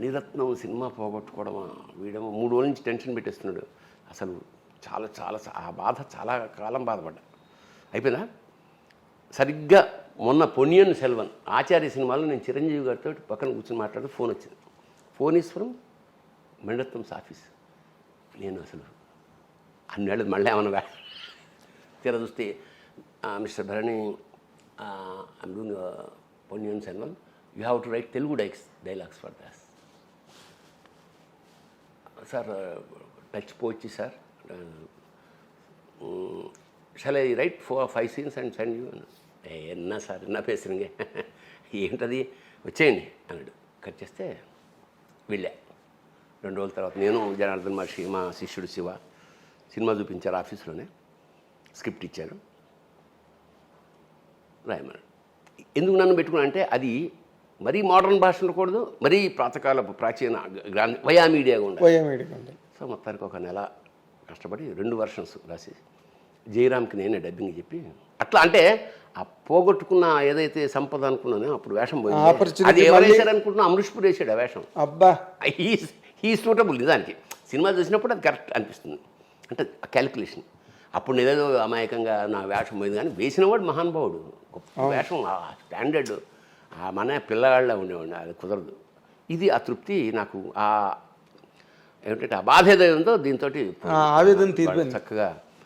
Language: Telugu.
మణిరత్నం సినిమా పోగొట్టుకోవడమా, వీడేమో 3 రోజుల నుంచి టెన్షన్ పెట్టేస్తున్నాడు. అసలు చాలా చాలా ఆ బాధ చాలా కాలం బాధపడ్డా. అయిపోయిందా? సరిగ్గా మొన్న పొన్నియిన్ సెల్వన్ ఆచార్య సినిమాలో నేను చిరంజీవి గారితో పక్కన కూర్చొని మాట్లాడితే ఫోన్ వచ్చింది. Phone is from Maniratnam's office. నేను అసలు అన్నేళ్ళు మళ్ళీ ఏమన్నా తీరా చూస్తే mister Bharani I'm doing Ponniyin Selvan, you have to write Telugu dialogues for those. Sir touch పోచ్చి sir, shall I write 4-5 scenes and send you? ఎన్నా సార్ ఎన్నా పేసురుంగే, ఏంటది వచ్చేయండి అన్నాడు. కట్ చేస్తే వెళ్ళా. 2 రోజుల తర్వాత నేను జనార్దన్ మహర్షి, మా శిష్యుడు శివ సినిమా చూపించారు ఆఫీస్లోనే. స్క్రిప్ట్ ఇచ్చారు, రాయమన్నాడు. ఎందుకు నన్ను పెట్టుకున్నా అంటే అది మరీ మోడర్న్ భాష ఉండకూడదు, మరీ ప్రాచీన వయా మీడియాగా ఉండాలి. సో మొత్తానికి ఒక నెల కష్టపడి 2 versions రాసి జయరామ్కి నేనే డబ్బింగ్ చెప్పి అట్లా. అంటే ఆ పోగొట్టుకున్న ఏదైతే సంపద అనుకున్నానో అప్పుడు వేషం పోయింది. అది ఎవరు వేశారు అనుకుంటున్నా, అమృష్పూర్ వేసాడు ఆ వేషం. అబ్బా, హీ సూటబుల్. నిజానికి సినిమా చూసినప్పుడు అది కరెక్ట్ అనిపిస్తుంది. అంటే క్యాలిక్యులేషన్. అప్పుడు నేనేదో అమాయకంగా నా వేషం పోయింది, కానీ వేసినవాడు మహానుభావుడు, గొప్ప వేషం, స్టాండర్డ్, మన పిల్లగాళ్ళ ఉండేవాడిని. అది కుదరదు. ఇది ఆ తృప్తి నాకు, ఏమిటంటే ఆ బాధ ఏదో ఉందో దీంతో ఆవేదన తీరిపోయింది చక్కగా